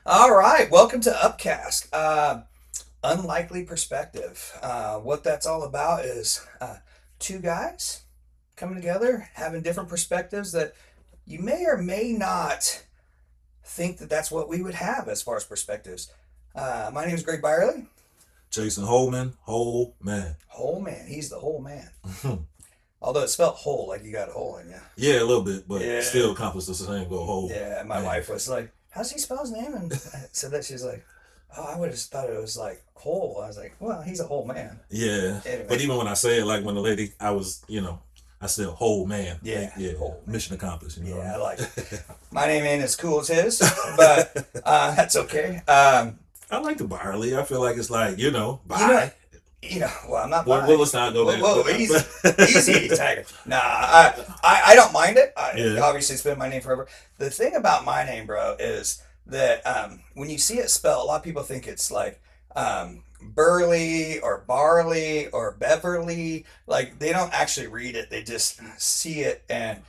All right, welcome to Upcast. Unlikely perspective. What that's all about is two guys coming together, having different perspectives that you may or may not think that that's what we would have as far as perspectives. My name is Greg Byerly. Jason Holman, whole man. Whole man. He's the whole man. Although it's spelled whole, like you got a hole in you. Yeah, a little bit, but Yeah. still accomplished the same goal. Whole. Yeah, my man. wife was like, "How's he spell his name?" And I said that she's like, "Oh, I would have thought it was like whole." I was like, "Well, he's a whole man." Yeah, Anyway. but even when I say it, like when the lady, I still whole man. Yeah, Like, yeah, whole man. mission accomplished. You know. Yeah, I like it. My name ain't as cool as his, but that's okay. I like the barley. I feel like it's like Know, well, I'm not Well, buying. let's not go there. Whoa, easy, easy, Tiger. Nah, I don't mind it. Yeah. Obviously, it's been my name forever. The thing about my name, bro, is that when you see it spelled, a lot of people think it's like Burley or Barley or Beverly. Like they don't actually read it; they just see it, and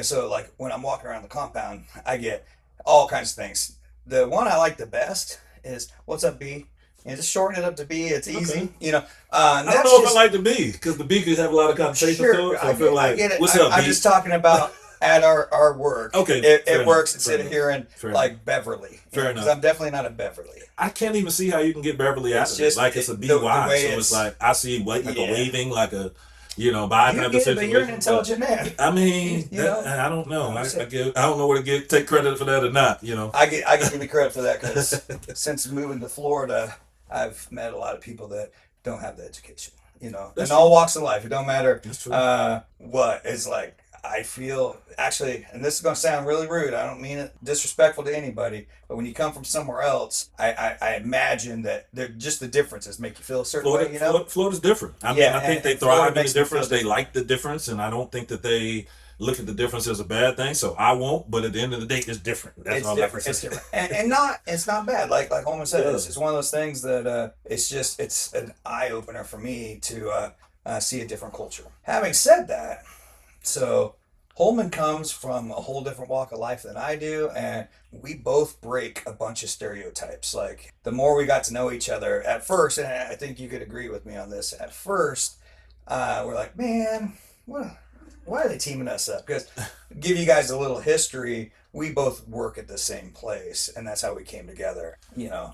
So like when I'm walking around the compound, I get all kinds of things. The one I like the best is "What's up, B?" Just shorten it up to B. It's easy, Okay. I I don't know if I like the B because the B could have a lot of connotations to it. So I feel like, get it. what's up, I'm B? just talking about at our work. Okay, It fair works enough, instead fair of hearing Fair like Beverly. Fair Because enough. I'm definitely not a Beverly. I can't even see how you can get Beverly out It's of it. just Like it's a the BY, way so it's it's like I see like a yeah. waving, like a by You type of get it, but you're an situation. intelligent man. I mean, You know? I don't know. I'm I saying- don't know where to take credit for that or not. I can give you credit for that because since moving to Florida, I've met a lot of people that don't have the education. That's In all walks of life. It don't matter That's true. what. It's like I feel actually, and this is going to sound really rude. I don't mean it disrespectful to anybody, but when you come from somewhere else, I imagine that they're just the differences make you feel a certain way. Florida's different. I mean, Yeah, I think and they Florida thrive in the makes me feel difference. They different. like the difference, and I don't think that they look at the difference as a bad thing. So I won't. But at the end of the day, it's different. That's It's all different. I It's can say. different, and not it's not bad. Like Holman said, Yeah. it's one of those things that it's an eye opener for me to see a different culture. Having said that, so Holman comes from a whole different walk of life than I do, and we both break a bunch of stereotypes. Like the more we got to know each other at first, and I think you could agree with me on this. At first, we're like, man, what? Why are they teaming us up? Because give you guys a little history. We both work at the same place, and that's how we came together.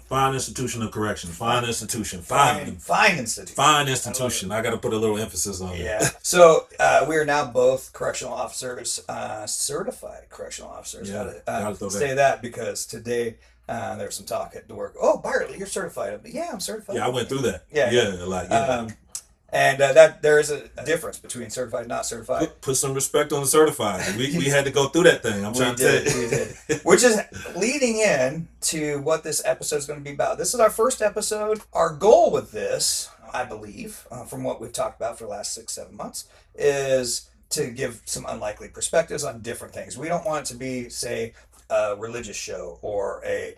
Fine institution of correction. Fine institution. Fine institute. Fine institution. I got to put a little emphasis on it. Yeah. So we are now both correctional officers, certified correctional officers. Yeah, Gotta, gotta throw that. say that because today there was some talk at the work. Oh, Byerly, you're certified. Yeah, I'm certified. Yeah, I went through that. Yeah. Yeah. And that there is a difference between certified and not certified. Put some respect on the certified. We had to go through that thing. I'm trying to tell you. We did. Which is leading in to what this episode is going to be about. This is our first episode. Our goal with this, I believe, from what we've talked about for the last 6, 7 months, is to give some unlikely perspectives on different things. We don't want it to be, say, a religious show or a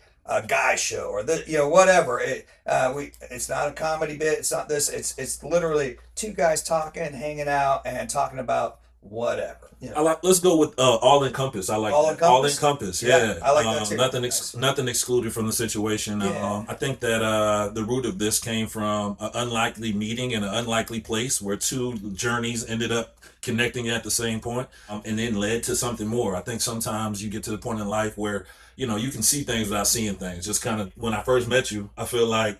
guy show or whatever. It's not a comedy bit. It's not this. It's literally two guys talking, hanging out, and talking about whatever. Let's go with all encompass. I like All that. encompass? All encompass. Yeah, I like that too. Nothing excluded from the situation. Yeah. I think that the root of this came from an unlikely meeting in an unlikely place where two journeys ended up connecting at the same point, and then led to something more. I think sometimes you get to the point in life where you can see things without seeing things. Just kind of when I first met you, I feel like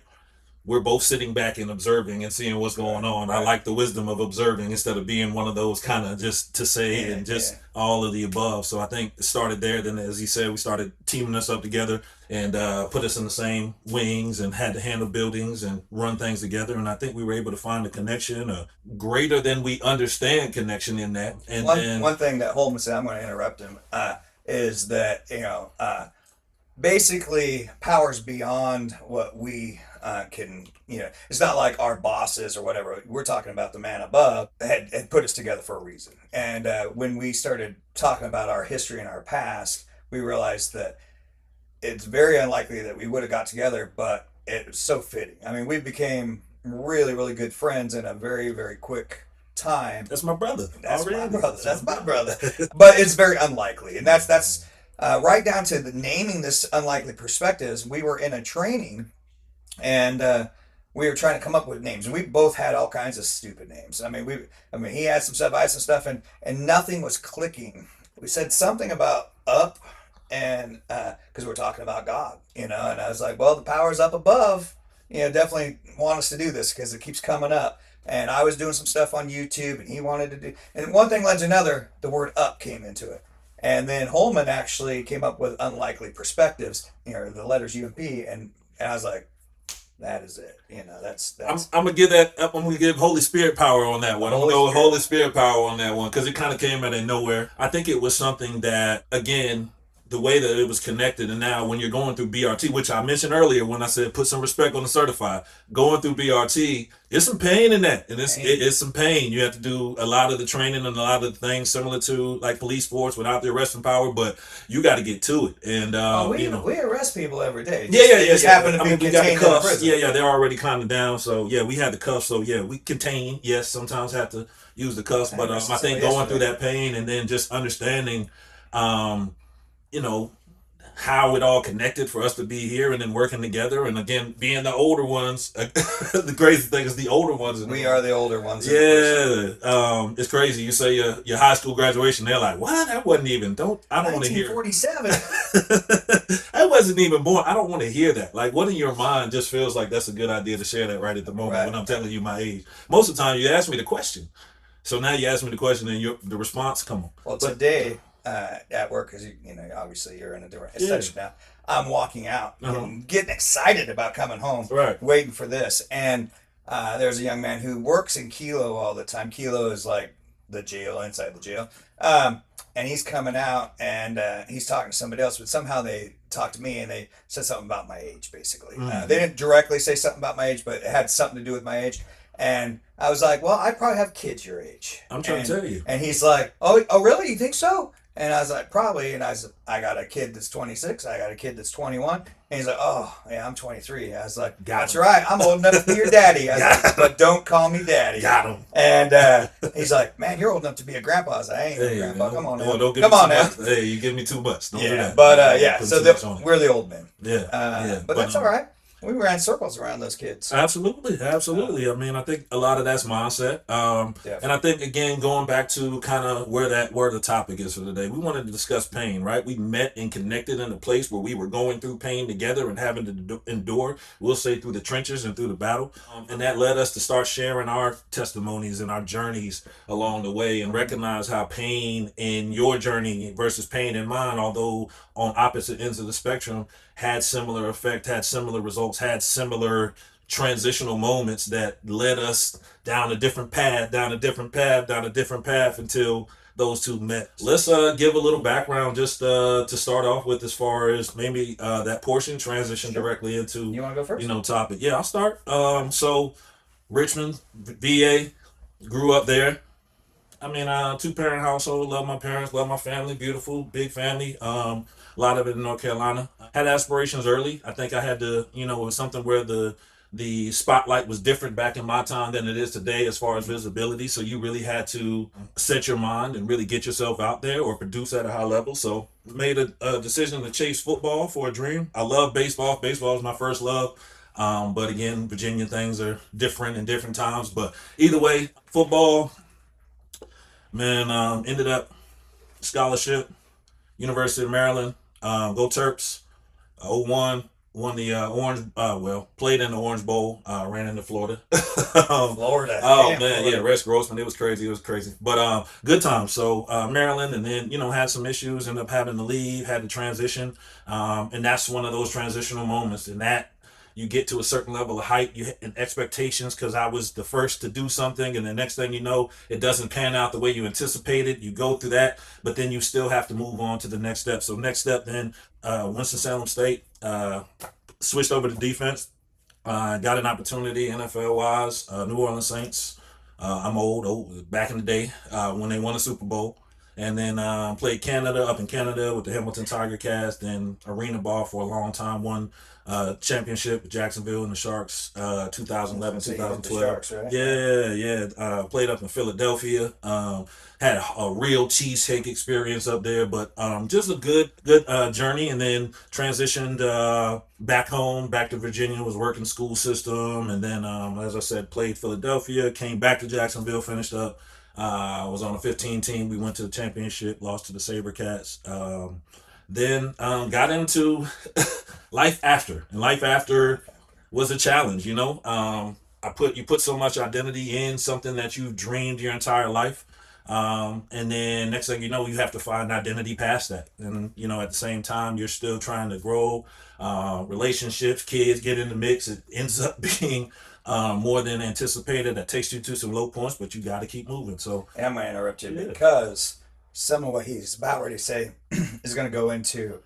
we're both sitting back and observing and seeing what's going on. I like the wisdom of observing instead of being one of those kind of just to say and just all of the above. So I think it started there. Then, as he said, we started teaming us up together and put us in the same wings and had to handle buildings and run things together. And I think we were able to find a connection, a greater than we understand connection in that. And One thing that Holman said, I'm going to interrupt him, is that basically powers beyond what we can. It's not like our bosses or whatever. We're talking about the man above had put us together for a reason. And when we started talking about our history and our past, we realized that it's very unlikely that we would have got together, but it was so fitting. I mean, we became really, really good friends in a very, very quick time. that's my brother. That's Already. my brother. That's my brother. But it's very unlikely, and that's right down to the naming this unlikely perspectives. We were in a training, and we were trying to come up with names, and we both had all kinds of stupid names. I mean, he had some stuff, I had some stuff, and nothing was clicking. We said something about up, and because we're talking about God, and I was like, well, the power's up above. Definitely want us to do this because it keeps coming up. And I was doing some stuff on YouTube, and he wanted to do, and one thing led to another. The word up came into it. And then Holman actually came up with unlikely perspectives, the letters U and P, and I was like, that is it. I'm gonna give that. I'm gonna give Holy Spirit power on that one. I'm gonna go with Holy Spirit power on that one because it kind of came out of nowhere. I think it was something that, again, the way that it was connected, and now when you're going through BRT, which I mentioned earlier when I said put some respect on the certified, going through BRT, there's some pain in that, and it's some pain. You have to do a lot of the training and a lot of the things similar to like police force without the arresting power, but you got to get to it. And we arrest people every day. They just happen to be we got the contained in cuffs. prison. Yeah, they're already kind of down. So yeah, we had the cuffs. So yeah, we contain. Yes, sometimes have to use the cuffs, but I think going through that pain and then just understanding, you know, how it all connected for us to be here and then working together, and again being the older ones. The crazy thing is the older ones. We are the older ones. Yeah, it's crazy. You say your high school graduation, they're like, "What? That wasn't even." I don't want to hear. 1947. I wasn't even born. I don't want to hear that. Like, what in your mind just feels like that's a good idea to share that right at the moment when I'm telling you my age. Most of the time, you ask me the question, so now you ask me the question and the response come on. Well, today. At work, because obviously you're in a different section now. I'm walking out, getting excited about coming home, waiting for this, and there's a young man who works in Kilo all the time. Kilo is like the jail inside the jail, and he's coming out and he's talking to somebody else, but somehow they talked to me and they said something about my age. Basically, they didn't directly say something about my age, but it had something to do with my age. And I was like, well, I probably have kids your age. I'm trying to tell you. And he's like, oh, really? You think so? And I was like, probably. And I said, I got a kid that's 26. I got a kid that's 21. And he's like, oh, yeah, I'm 23. I was like, that's right. I'm old enough to be your daddy. I was like, but don't call me daddy. Got him. And he's like, man, you're old enough to be a grandpa. I was like, I ain't no grandpa. Come on now. Come on now. Hey, you give me too much. Don't do that. But so we're the old men. Yeah. But that's all right. We ran circles around those kids. Absolutely. I mean, I think a lot of that's mindset. And I think, again, going back to kind of where the topic is for today, we wanted to discuss pain, right? We met and connected in a place where we were going through pain together and having to endure, we'll say, through the trenches and through the battle. And that led us to start sharing our testimonies and our journeys along the way and recognize how pain in your journey versus pain in mine, although on opposite ends of the spectrum, had similar effect, had similar results, had similar transitional moments that led us down a different path until those two met. Let's give a little background just to start off with, as far as maybe that portion transition directly into, you want to go first? Topic. Yeah, I'll start. So Richmond, VA, grew up there. I mean, 2-parent household, love my parents, love my family, beautiful, big family. A lot of it in North Carolina. Had aspirations early. I think I had to, it was something where the spotlight was different back in my time than it is today as far as visibility. So you really had to set your mind and really get yourself out there or produce at a high level. So made a decision to chase football for a dream. I love baseball. Baseball was my first love. But again, Virginia things are different in different times. But either way, football, man, ended up scholarship, University of Maryland. Go Terps. 01 won the Orange. Played in the Orange Bowl. Ran into Florida. Florida. Oh Damn, man, Florida. yeah, Rex Grossman. It was crazy. But good time. So Maryland, and then had some issues. Ended up having to leave. Had to transition. And that's one of those transitional moments. And that you get to a certain level of height, and expectations, because I was the first to do something, and the next thing you know, it doesn't pan out the way you anticipated. You go through that, but then you still have to move on to the next step. So next step, then Winston-Salem State, switched over to defense. Got an opportunity NFL-wise, New Orleans Saints. I'm old, back in the day when they won a Super Bowl. and then played Canada up in Canada with the Hamilton Tiger Cats, then arena ball for a long time. Won championship with Jacksonville and the Sharks, 2011, So you hit the 2012. Sharks, right? Yeah. Played up in Philadelphia. Had a real cheesecake experience up there, but just a good journey, and then transitioned back home, back to Virginia. Was working school system, and then as I said, played Philadelphia. Came back to Jacksonville, finished up. Was on a 15 team. We went to the championship, lost to the SaberCats. Then got into life after, and life after was a challenge. You put so much identity in something that you've dreamed your entire life, and then next thing you know, you have to find identity past that. And at the same time, you're still trying to grow. Relationships, kids get in the mix. It ends up being more than anticipated. That takes you to some low points, but you got to keep moving. So And I'm going to interrupt you yeah, because some of what he's about ready to say is going to go into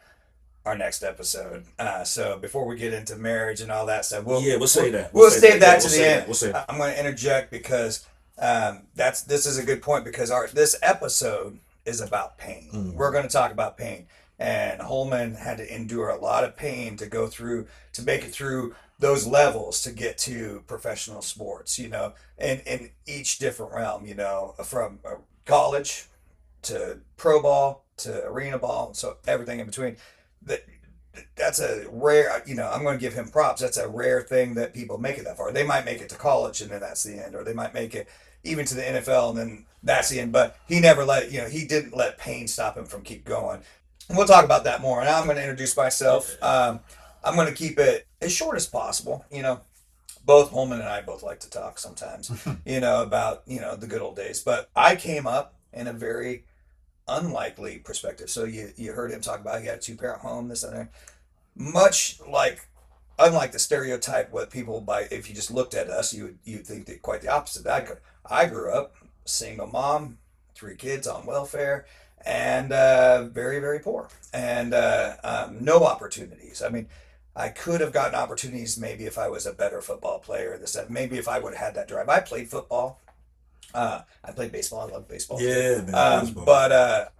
our next episode. So before we get into marriage and all that stuff, we'll say that. we'll save that to We'll the say end. that. We'll say that. I'm going to interject because this is a good point because this episode is about pain. Mm. We're going to talk about pain, and Holman had to endure a lot of pain to go through to make it through those levels to get to professional sports. In each different realm. From college to pro ball to arena ball, so everything in between. That that's a rare. I'm going to give him props. That's a rare thing that people make it that far. They might make it to college and then that's the end, or they might make it even to the NFL and then that's the end. But he never let he didn't let pain stop him from keep going. And we'll talk about that more. And I'm going to introduce myself. I'm going to keep it as short as possible. Both Holman and I both like to talk sometimes. About the good old days. But I came up in a very unlikely perspective. So you heard him talk about he had a 2-parent home, this and that. Much like unlike the stereotype what people by if you just looked at us you'd think that quite the opposite. I grew up single mom, 3 kids on welfare, and very very poor, and no opportunities. I mean, I could have gotten opportunities maybe if I was a better football player. Maybe if I would have had that drive. I played football. I played baseball. I love baseball. Yeah, man, baseball. But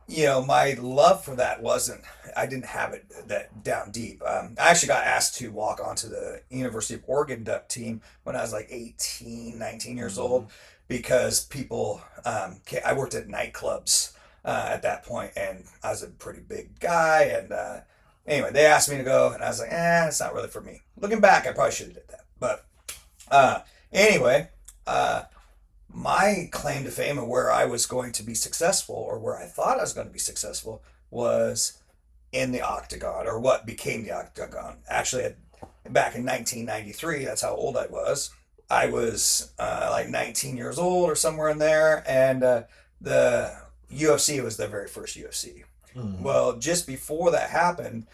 my love for that wasn't. I didn't have it that down deep. I actually got asked to walk onto the University of Oregon duck team when I was like 18, 19 years old because people. I worked at nightclubs at that point, and I was a pretty big guy. And anyway, they asked me to go, and I was like, it's not really for me. Looking back, I probably should have did that. But anyway. My claim to fame and where I was going to be successful, or where I thought I was going to be successful, was in the octagon, or what became the octagon. Actually, back in 1993, that's how old I was. I was like 19 years old or somewhere in there, and the UFC was the very first UFC. Mm-hmm. Well, just before that happened,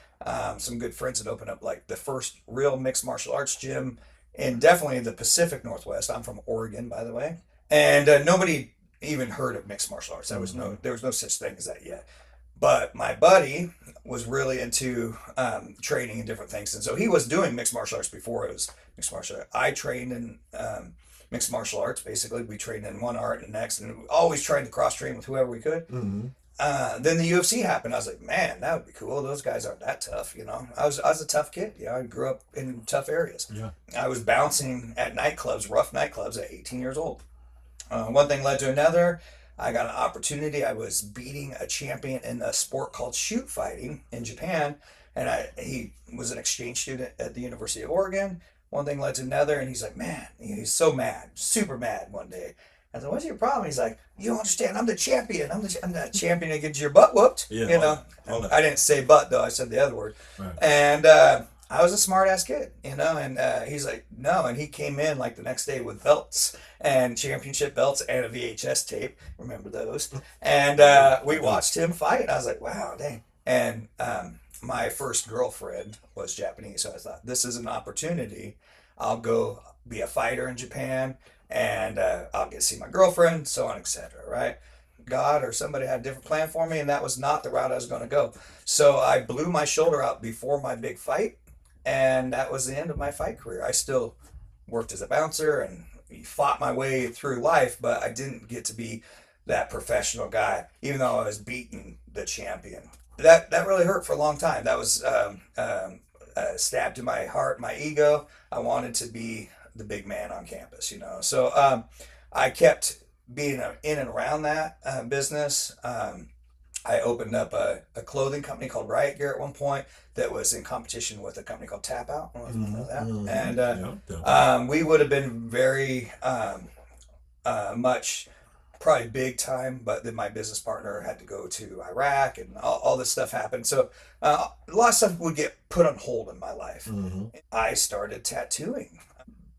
some good friends had opened up like the first real mixed martial arts gym in definitely the Pacific Northwest. I'm from Oregon, by the way. And nobody even heard of mixed martial arts. There was no such thing as that yet. But my buddy was really into training and different things, and so he was doing mixed martial arts before it was mixed martial arts. I trained in mixed martial arts. Basically, we trained in one art and the next, and we always tried to cross train with whoever we could. Mm-hmm. Then the UFC happened. I was like, man, that would be cool. Those guys aren't that tough, I was a tough kid. I grew up in tough areas. Yeah. I was bouncing at nightclubs, rough nightclubs, at 18 years old. One thing led to another. I got an opportunity. I was beating a champion in a sport called shoot fighting in Japan, and he was an exchange student at the University of Oregon. One thing led to another, and he's like, man, he's so mad, super mad one day. I said, what's your problem? He's like, you don't understand. I'm the champion. I'm the champion that gets your butt whooped. Yeah, all that. I didn't say butt, though. I said the other word. Right. And I was a smart ass kid, and he's like, no. And he came in like the next day with belts and championship belts and a VHS tape. Remember those? And we watched him fight. And I was like, wow, dang. And my first girlfriend was Japanese. So I thought, this is an opportunity. I'll go be a fighter in Japan, and I'll get to see my girlfriend, so on, etc. Right? God or somebody had a different plan for me, and that was not the route I was going to go. So I blew my shoulder out before my big fight, and that was the end of my fight career. I still worked as a bouncer and fought my way through life, but I didn't get to be that professional guy, even though I was beating the champion. That really hurt for a long time. That was stabbed to my heart, my ego. I wanted to be the big man on campus, you know. So I kept being in and around that business. I opened up a clothing company called Riot Gear at one point that was in competition with a company called Tap Out. I don't know if you know that. And Yeah, definitely. we would have been very much probably big time, but then my business partner had to go to Iraq and all this stuff happened. So a lot of stuff would get put on hold in my life. Mm-hmm. I started tattooing.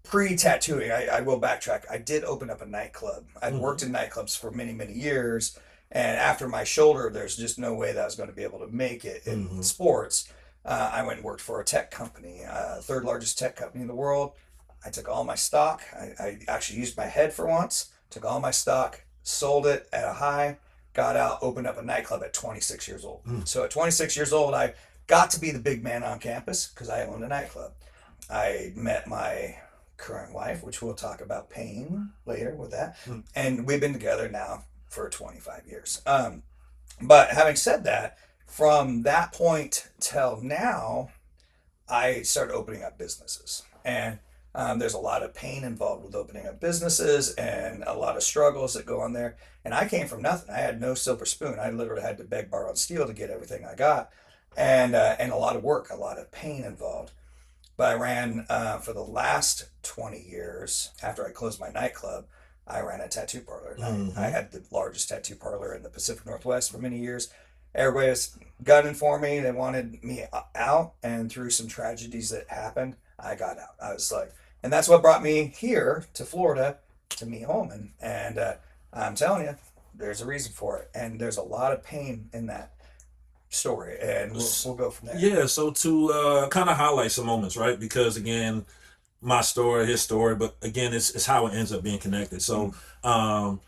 Pre-tattooing, I will backtrack. I did open up a nightclub. I'd worked in nightclubs for many, many years. And after my shoulder, there's just no way that I was going to be able to make it in Mm-hmm. sports. I went and worked for a tech company, third largest tech company in the world. I took all my stock. I actually used my head for once, took all my stock, sold it at a high, got out, opened up a nightclub at 26 years old. Mm. So at 26 years old, I got to be the big man on campus because I owned a nightclub. I met my current wife, which we'll talk about pain later with that. Mm. And we've been together now for 25 years. But having said that, from that point till now, I started opening up businesses. And there's a lot of pain involved with opening up businesses and a lot of struggles that go on there. And I came from nothing. I had no silver spoon. I literally had to beg, borrow, and steal to get everything I got. And a lot of work, a lot of pain involved. But I ran for the last 20 years after I closed my nightclub. I ran a tattoo parlor. I Mm-hmm. had the largest tattoo parlor in the Pacific Northwest for many years. Everybody was gunning for me. They wanted me out. And through some tragedies that happened, I got out. I was like, and that's what brought me here to Florida to meet Holman. And I'm telling you, there's a reason for it. And there's a lot of pain in that story. And we'll go from there. Yeah, so to kind of highlight some moments, right? Because again, my story, his story, but again, it's how it ends up being connected. So um,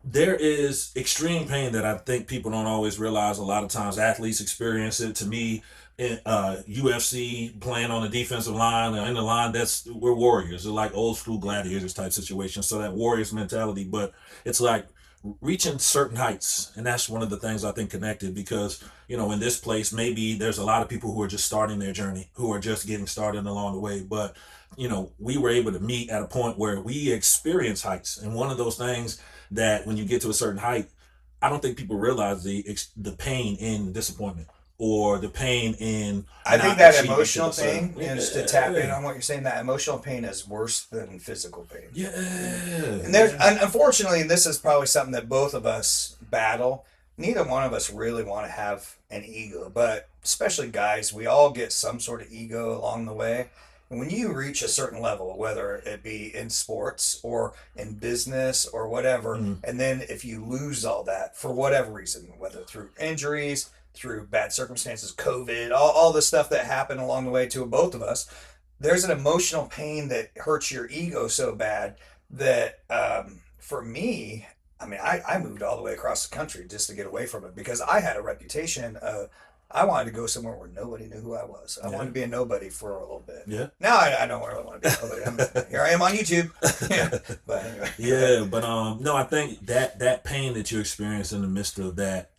there is extreme pain that I think people don't always realize. A lot of times, athletes experience it. To me, in UFC playing on the defensive line or in the line, we're warriors. They're like old school gladiators type situation. So that warriors mentality, but it's like reaching certain heights, and that's one of the things I think connected because in this place maybe there's a lot of people who are just starting their journey, who are just getting started along the way, but we were able to meet at a point where we experience heights, and one of those things that when you get to a certain height, I don't think people realize the pain in disappointment or the pain in I think not that achieving to emotional the certain. pain, is to tap in on what you're saying, that emotional pain is worse than physical pain. Yeah, And there's, unfortunately, this is probably something that both of us battle. Neither one of us really want to have an ego, but especially guys, we all get some sort of ego along the way. And when you reach a certain level, whether it be in sports or in business or whatever, mm, and then if you lose all that for whatever reason, whether through injuries, through bad circumstances, COVID, all the stuff that happened along the way to both of us, there's an emotional pain that hurts your ego so bad that for me, I mean, I moved all the way across the country just to get away from it because I had a reputation of I wanted to go somewhere where nobody knew who I was. I yeah, wanted to be a nobody for a little bit. yeah. Now I don't really want to be a nobody. Here I am on YouTube. Yeah, but anyway. Yeah, but no, I think that pain that you experience in the midst of that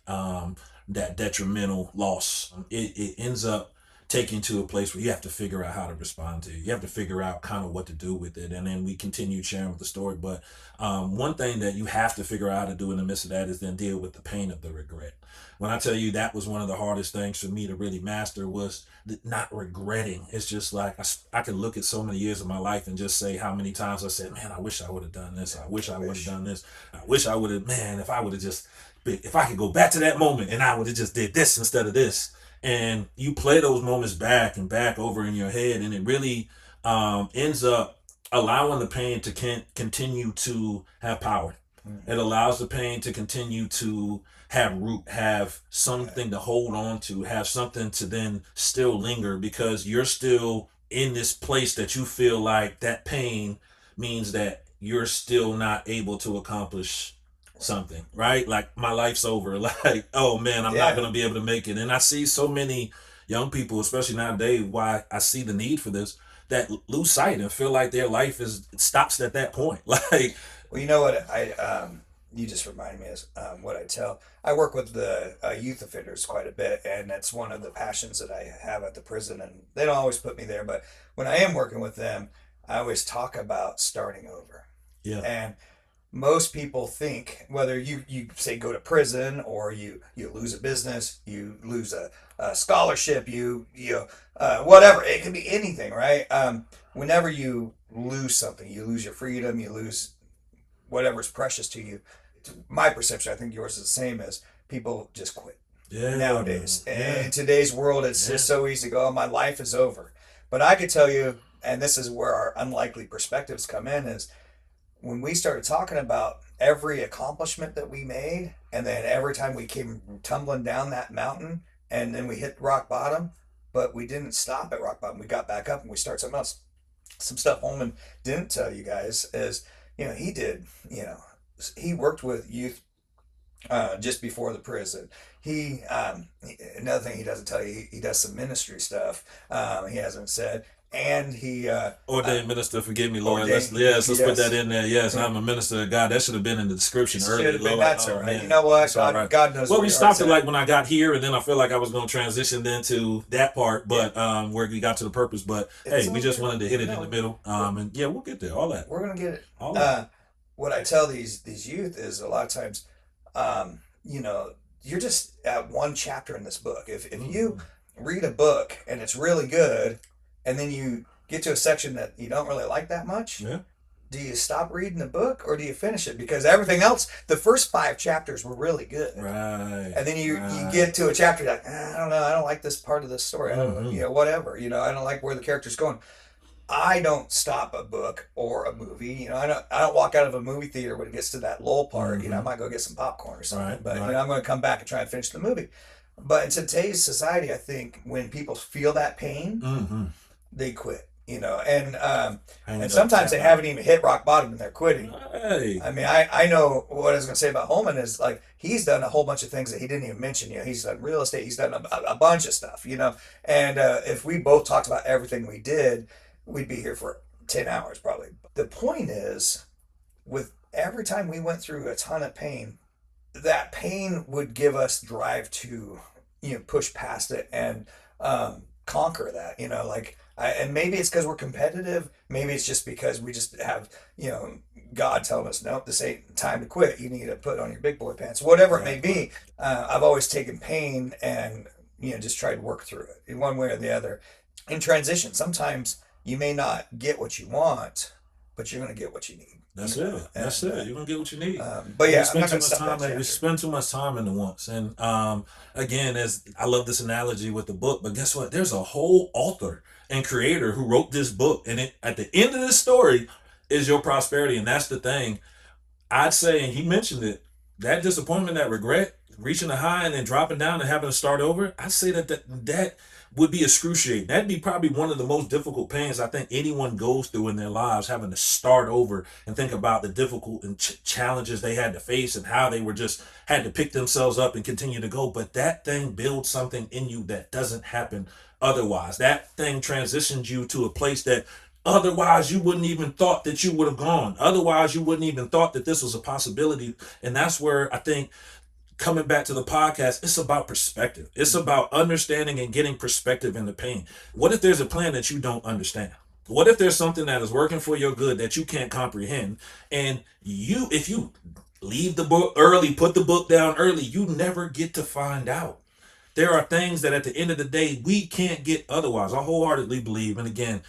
detrimental loss, it ends up taking you to a place where you have to figure out how to respond to it. You have to figure out kind of what to do with it, and then we continue sharing with the story. But one thing that you have to figure out how to do in the midst of that is then deal with the pain of the regret. When I tell you that was one of the hardest things for me to really master was not regretting. It's just like I can look at so many years of my life and just say how many times I said, man, I wish I would have done this. I wish I would have done this. I wish I would have, man, if I would have just, if I could go back to that moment and I would have just did this instead of this. And you play those moments back and back over in your head, and it really ends up allowing the pain to continue to have power. Mm. It allows the pain to continue to have root, have something to hold on to, have something to then still linger because you're still in this place that you feel like that pain means that you're still not able to accomplish something, right? Like my life's over. Like, oh man, I'm not Yeah. going to be able to make it. And I see so many young people, especially nowadays, why I see the need for this, that lose sight and feel like their life is stops at that point. Like, Well, you know what? you just reminded me of what I tell. I work with the youth offenders quite a bit, and that's one of the passions that I have at the prison. And they don't always put me there, but when I am working with them, I always talk about starting over. Yeah. And most people think whether you say go to prison or you lose a business, you lose a scholarship, whatever, it can be anything, right? Whenever you lose something, you lose your freedom, you lose whatever's precious to you. My perception, I think yours is the same, as people just quit Yeah. nowadays. Yeah. In today's world, it's Yeah. just so easy to go, oh, my life is over. But I could tell you, and this is where our unlikely perspectives come in, is when we started talking about every accomplishment that we made, and then every time we came tumbling down that mountain, and then we hit rock bottom, but we didn't stop at rock bottom. We got back up and we started something else. Some stuff Holman didn't tell you guys is, he did, he worked with youth just before the prison. Another thing he doesn't tell you, he does some ministry stuff. He hasn't said, and he Ordained minister, forgive me, Lord. Let's ordained, put yes. that in there. Yes, I'm a minister of God. That should have been in the description Should earlier. have been. Lord. That's Oh, all right. man. You know what? That's all God, right. God knows. Well, where we your stopped heart's it at. like when I got here, and then I feel like I was going to transition then to that part, but where we got to the purpose. But It's hey, we just okay. wanted to hit it in No, the middle. And yeah, we'll get there. All that. we're gonna get it. All that. What I tell these youth is a lot of times, you're just at one chapter in this book. If you read a book and it's really good, and then you get to a section that you don't really like that much, Yeah. do you stop reading the book or do you finish it? Because everything else, the first 5 chapters were really good. Right. And then you Right. get to a chapter like, I don't know, I don't like this part of this story. I don't, Mhm. whatever. I don't like where the character's going. I don't stop a book or a movie. I don't walk out of a movie theater when it gets to that lull part. I Mhm. might go get some popcorn or something. Right, But right. I'm going to come back and try and finish the movie. But in today's society, I think when people feel that pain, Mm-hmm. they quit. And Hang and it up. sometimes they haven't even hit rock bottom and they're quitting. Hey. I mean, I know what I was going to say about Holman is, like, he's done a whole bunch of things that he didn't even mention. He's done real estate. He's done a bunch of stuff. And if we both talked about everything we did, we'd be here for 10 hours probably. The point is, with every time we went through a ton of pain, that pain would give us drive to, push past it and conquer that. And maybe it's because we're competitive. Maybe it's just because we just have, God telling us, nope, this ain't time to quit. You need to put on your big boy pants. Whatever it may be. I've always taken pain and just tried to work through it in one way or the other. In transition, sometimes you may not get what you want, but you're going to get what you need. That's you know? it. That's it. You're gonna get what you need. But yeah, we spend I'm not too going much to stop time. that We chapter. spend too much time in the wants. And again, as I love this analogy with the book, but guess what? There's a whole author and creator who wrote this book, and at the end of this story is your prosperity, and that's the thing. I'd say, and he mentioned it, that disappointment, that regret, reaching a high and then dropping down and having to start over. I'd say that would be excruciating. That'd be probably one of the most difficult pains I think anyone goes through in their lives, having to start over and think about the difficult and challenges they had to face and how they were just had to pick themselves up and continue to go. But that thing builds something in you that doesn't happen otherwise. That thing transitions you to a place that otherwise you wouldn't even thought that you would have gone. Otherwise you wouldn't even thought that this was a possibility. And that's where I think, coming back to the podcast, it's about perspective. It's about understanding and getting perspective in the pain. What if there's a plan that you don't understand? What if there's something that is working for your good that you can't comprehend? And if you leave the book early, put the book down early, you never get to find out. There are things that at the end of the day, we can't get otherwise. I wholeheartedly believe, and again,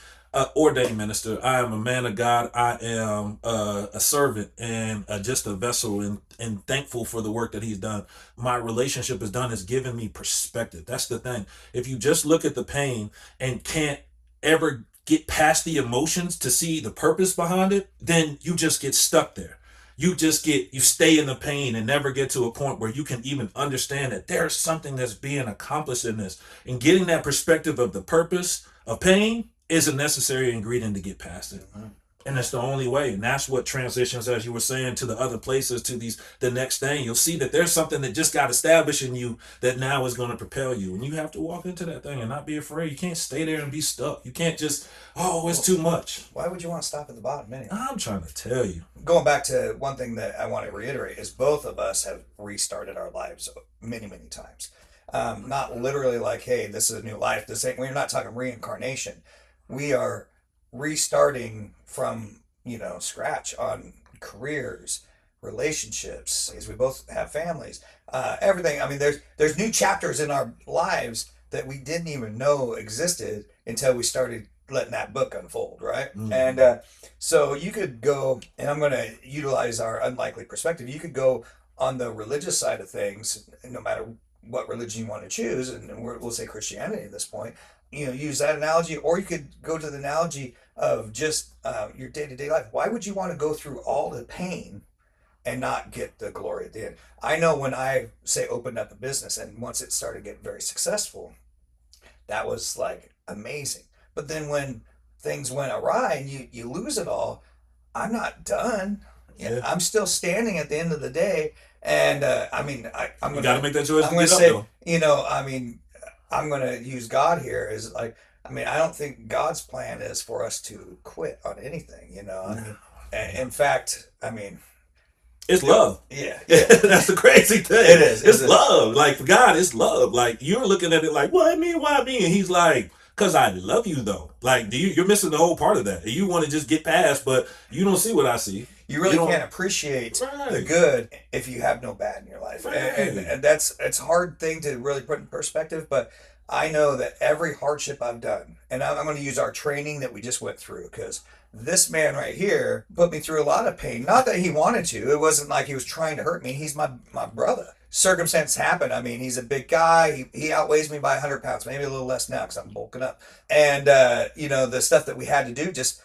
ordained minister, I am a man of God. I am a servant and just a vessel, and thankful for the work that he's done. My relationship is done, has given me perspective. That's the thing. If you just look at the pain and can't ever get past the emotions to see the purpose behind it, then you just get stuck there. You stay in the pain and never get to a point where you can even understand that there's something that's being accomplished in this. And getting that perspective of the purpose of pain is a necessary ingredient to get past it. And that's the only way. And that's what transitions, as you were saying, to the other places, to the next thing. You'll see that there's something that just got established in you that now is going to propel you. And you have to walk into that thing and not be afraid. You can't stay there and be stuck. You can't just, oh, it's too much. Why would you want to stop at the bottom anyway? I'm trying to tell you. Going back to one thing that I want to reiterate is both of us have restarted our lives many, many times. Not literally like, hey, this is a new life. This ain't, we're not talking reincarnation. We are restarting from, scratch on careers, relationships, as we both have families, everything. I mean, there's new chapters in our lives that we didn't even know existed until we started letting that book unfold, right? And so you could go, and I'm going to utilize our unlikely perspective. You could go on the religious side of things, no matter what religion you want to choose, and we'll say Christianity at this point. Use that analogy, or you could go to the analogy of just your day-to-day life. Why would you want to go through all the pain and not get the glory at the end? I know when I say opened up a business, and once it started getting very successful, that was like amazing. But then when things went awry and you lose it all, I'm not done. Yeah. I'm still standing at the end of the day. And I'm You gonna got to make that choice I'm to gonna get up, say, though. I'm gonna use God here as like, I don't think God's plan is for us to quit on anything, in fact, It's love. yeah. That's the crazy thing. It is. It's love. Like, for God, it's love. Like, you're looking at it like, why me? Why me? And he's like, because I love you, though. Like, you're missing the whole part of that. You want to just get past, but you don't see what I see. You really You don't- can't appreciate the Right. good if you have no bad in your life. Right. And it's a hard thing to really put in perspective, but I know that every hardship I've done, and I'm going to use our training that we just went through, because this man right here put me through a lot of pain. Not that he wanted to. It wasn't like he was trying to hurt me. He's my brother. Circumstance happened. He's a big guy. He outweighs me by 100 pounds, maybe a little less now because I'm bulking up. And, the stuff that we had to do, just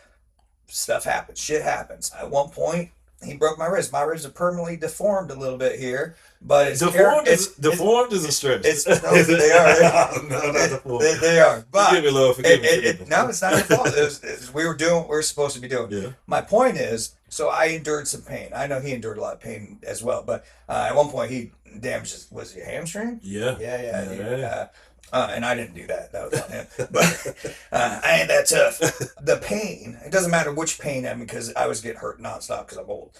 stuff happens. Shit happens. At one point, he broke my ribs. My ribs are permanently deformed a little bit here, but it's Deformed is a stretch. it's no, they are. No, not deformed. They are. But Forgive me, Lord. Forgive me. no, it's not your fault. We were doing what we were supposed to be doing. Yeah. My point is, so I endured some pain. I know he endured a lot of pain as well. But at one point, he damaged was he a hamstring? Yeah. Yeah. And I didn't do that. That was on him. But I ain't that tough. The pain, it doesn't matter which pain, because I was getting hurt nonstop because I'm old.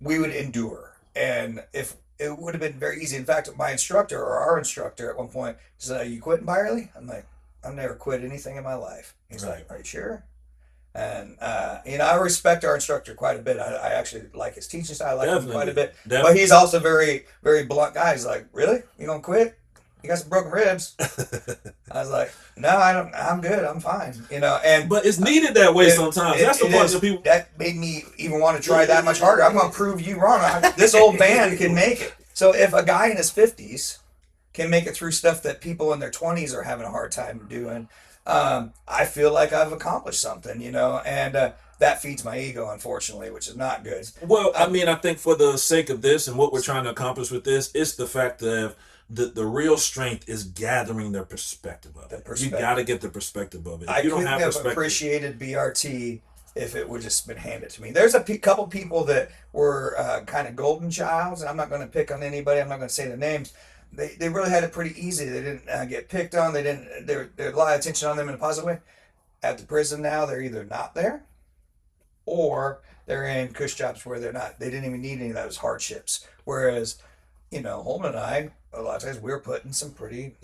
We would endure. And if it would have been very easy. In fact, my instructor or our instructor at one point said, "Are you quitting, Byerly?" I'm like, "I've never quit anything in my life." He's Right. like, "Are you sure?" And I respect our instructor quite a bit. I actually like his teaching style. I like him quite a bit. Definitely. But he's also very, very blunt guy. He's like, "Really? You gonna quit? You got some broken ribs?" I was like, "No, I don't. I'm good. I'm fine." And But it's needed that way sometimes. That's the part that people. that made me even want to try that much harder. I'm gonna prove you wrong. This old man can make it. So if a guy in his 50s can make it through stuff that people in their 20s are having a hard time doing, I feel like I've accomplished something, and that feeds my ego, unfortunately, which is not good. Well, I think for the sake of this and what we're trying to accomplish with this, it's the fact that the real strength is gathering their perspective of it. You got to get the perspective of it. If I you don't couldn't have have perspective, appreciated BRT if it would just been handed to me. There's a couple people that were kind of golden childs, and I'm not going to pick on anybody. I'm not going to say their names. They really had it pretty easy. They didn't get picked on. There a lot of attention on them in a positive way. At the prison now, they're either not there, or they're in cush jobs where they're not. They didn't even need any of those hardships. Whereas, Holman and I, a lot of times we're put in some pretty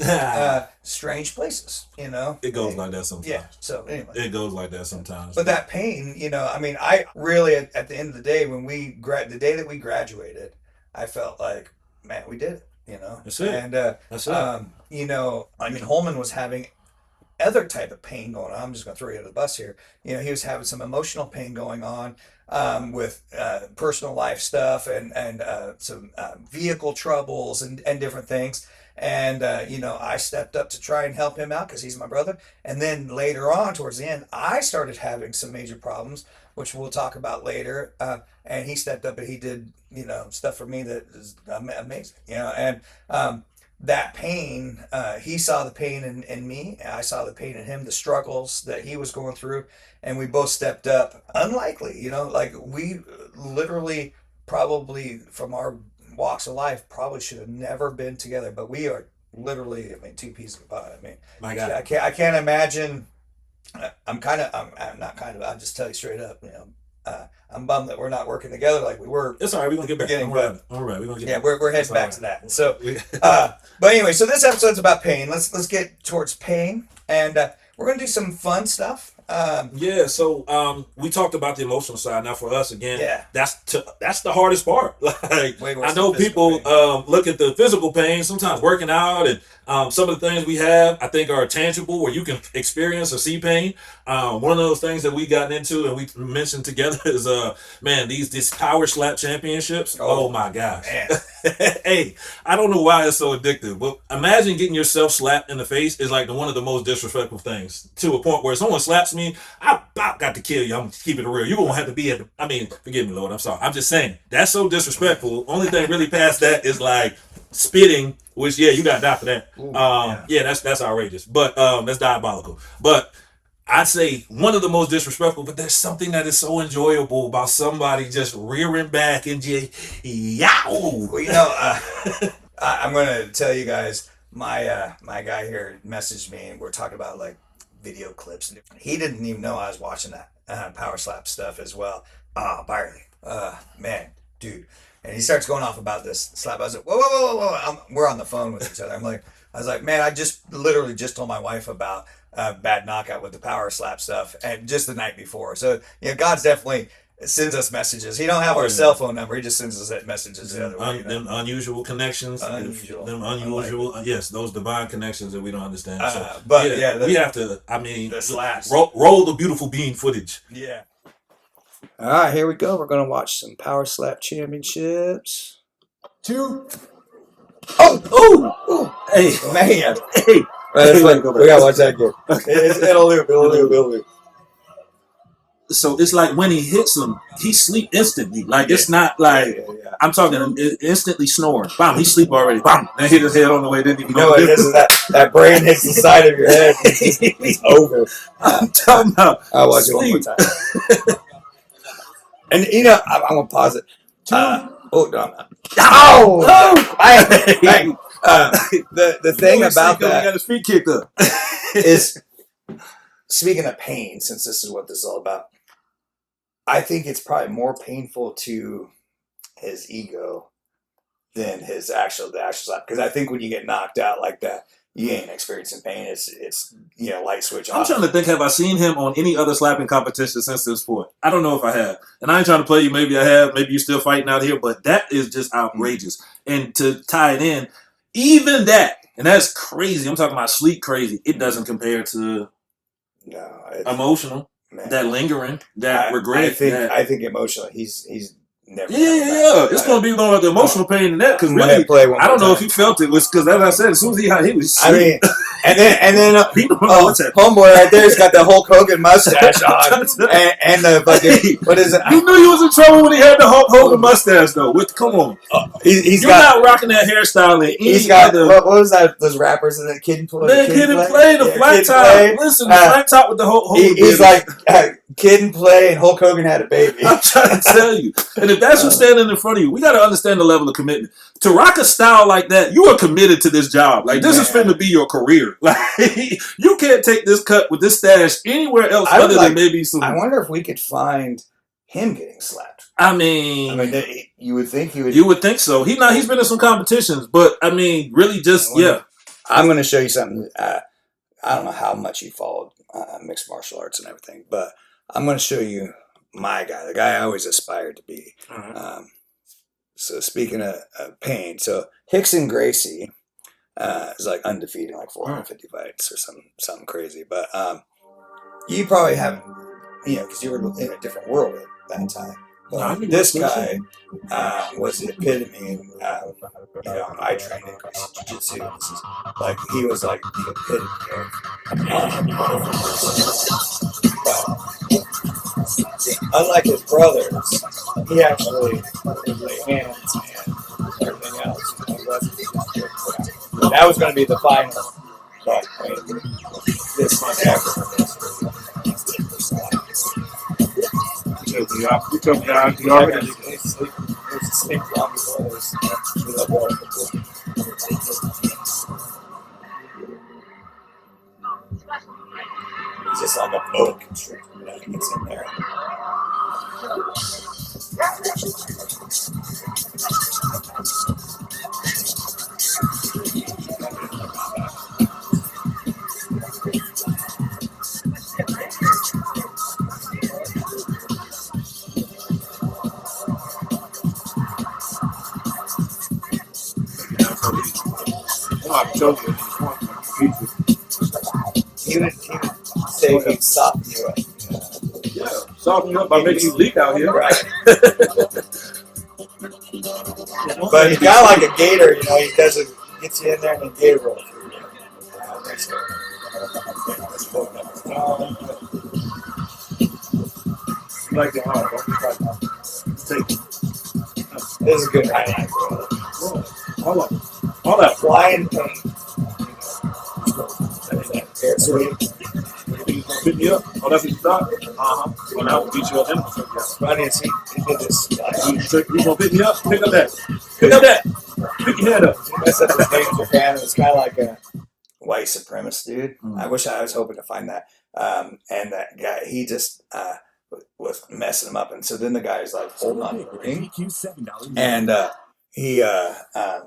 strange places. it goes like that sometimes. Yeah. So anyway. It goes like that sometimes. But that pain, I really, at the end of the day, when the day that we graduated, I felt like, man, we did it, That's it. And, That's it. Holman was having other type of pain going on. I'm just going to throw you under the bus here. He was having some emotional pain going on with personal life stuff and some vehicle troubles and different things. And, I stepped up to try and help him out because he's my brother. And then later on, towards the end, I started having some major problems, which we'll talk about later. And he stepped up and he did, stuff for me that is amazing, and that pain, he saw the pain in me, and I saw the pain in him, the struggles that he was going through, and we both stepped up. Unlikely, like we literally probably from our walks of life probably should have never been together, but we are literally, I mean, two peas in a pod. I mean, My God. I can't imagine. I'm not kind of, I'll just tell you straight up, I'm bummed that we're not working together like we were. It's all right. We're going to get back. Beginning, All right. We're going to get Yeah, back. we're It's heading all back to right. that. So, We- but anyway, so this episode's about pain. Let's get towards pain, and we're gonna do some fun stuff. Yeah, so we talked about the emotional side. Now for us again, Yeah. that's the hardest part. Like Way worse I know than physical people look at the physical pain, sometimes working out, and some of the things we have I think are tangible where you can experience or see pain. One of those things that we gotten into and we mentioned together is man, these power slap championships. Oh my gosh. Man, Hey, I don't know why it's so addictive, but imagine getting yourself slapped in the face is like one of the most disrespectful things to a point where someone slaps me, I about got to kill you. I'm keeping it real. You're gonna have to be at the, I mean, forgive me, Lord. I'm sorry. I'm just saying that's so disrespectful. Only thing really past that is like spitting, which yeah, you got to die for that. Ooh, Yeah, that's outrageous, but that's diabolical. But I'd say one of the most disrespectful, but there's something that is so enjoyable about somebody just rearing back and just yow. well, I'm gonna tell you guys. My guy here messaged me, and we're talking about like video clips. And he didn't even know I was watching that power slap stuff as well. Byerly, man, dude. And he starts going off about this slap. I was like, whoa, whoa, whoa, whoa, whoa. We're on the phone with each other. I was like, man, I just literally just told my wife about bad knockout with the power slap stuff, and just the night before. So God's definitely sends us messages. He don't have our cell phone number. He just sends us messages the other way. Them unusual connections, Unusual. them unusual, yes, those divine connections that we don't understand. So, But we have to. I mean, the slaps. roll the beautiful bean footage. Yeah. All right, here we go. We're going to watch some Power Slap Championships. Two. Oh, hey, Man. hey. We gotta watch that again. It'll loop. So it's like when he hits him, he sleep instantly. Like it's not like Yeah. I'm talking instantly snoring. Bam, he sleep already. Bam, then hit his head on the way. Didn't even You know know what it is? That brain hits the side of your head. It's over. I'm talking about. I'll watch it one more sleep. time. And I'm gonna pause it. No, I'm not. Oh! Bang. The thing about He that got his feet kicked up. is, speaking of pain, since this is what this is all about, I think it's probably more painful to his ego than the actual slap. Because I think when you get knocked out like that, you ain't experiencing pain. It's light switch I'm off. trying to think, have I seen him on any other slapping competition since this sport? I don't know if I have. And I ain't trying to play you. Maybe I have. Maybe you're still fighting out here. But that is just outrageous. And to tie it in, even that, and that's crazy. I'm talking about sleep crazy. It doesn't compare to No, emotional, man. that lingering, that regret. I think emotionally, he's never. Yeah. It's going to be more like the emotional pain than that. Because really, I don't know if he felt it. Was because, as I said, as soon as he was I mean, and then he don't know what's happening. homeboy right there's got the Hulk Hogan mustache on, and the fucking what is it? He knew he was in trouble when he had the Hulk Hogan mustache, though. Come on. He's You're got. not rocking that hairstyle in He's any got other. what was that? Those rappers and the Kid and Play. Man, Kid and Play, the flat top. Listen, the flat top with the Hulk Hogan. He's like Kid and Play, and Hulk Hogan had a baby. I'm trying to tell you. And if that's what's standing in front of you, we got to understand the level of commitment. To rock a style like that, you are committed to this job. Like, this is finna be your career. Like, you can't take this cut with this stash anywhere else other than maybe some. I wonder if we could find him getting slapped. I mean, you would think he would. You would think so. He's been in some competitions, but I mean, really, just yeah. I'm going to show you something. I don't know how much you followed mixed martial arts and everything, but I'm going to show you my guy, the guy I always aspired to be. So speaking of pain, so Rickson Gracie is like undefeated, like 450 fights or something crazy. But you probably haven't, because you were in a different world at that time. But this guy was the epitome. I trained in jiu-jitsu. This is like he was like the epitome of. Unlike his brothers, he actually lay hands and everything else. That was going to be the final. But I mean, this much effort. You took me out. You already. It's a stink long before this. It's just like a boat constrictor that gets in there. I told you. He would say he'd soften you up. Yeah, soften you up by making you leak out here. Right. But he's kind of like a gator, you know, he doesn't gets you in there and then gator roll through you. Like the heart. Take it. This is a good highlight, bro. All that. Flying pain. Sweet. You gonna pick me up? Oh, that's what you thought? Well, now we'll beat you up. Then Funny as he did this. you gonna pick me up? Pick up that. Pick up that. Pick your head up. That's such a thing in Japan. It's kind of like a white supremacist dude. I wish I was hoping to find that. And that guy, he just was messing him up. And so then the guy's like holding on to the ring. And he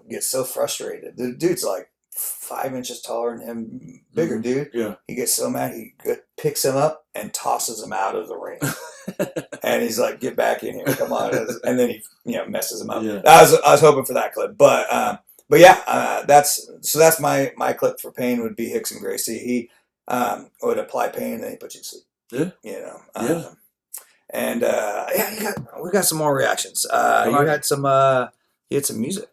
gets so frustrated. The dude's like 5 inches taller than him, bigger dude. Yeah. He gets so mad, he picks him up and tosses him out of the ring. And he's like, "Get back in here, come on!" And then he, messes him up. Yeah. I was hoping for that clip, but yeah, that's my clip for pain would be Rickson Gracie. He would apply pain and then he put you to sleep. Yeah. And we got some more reactions. Right. You had some music,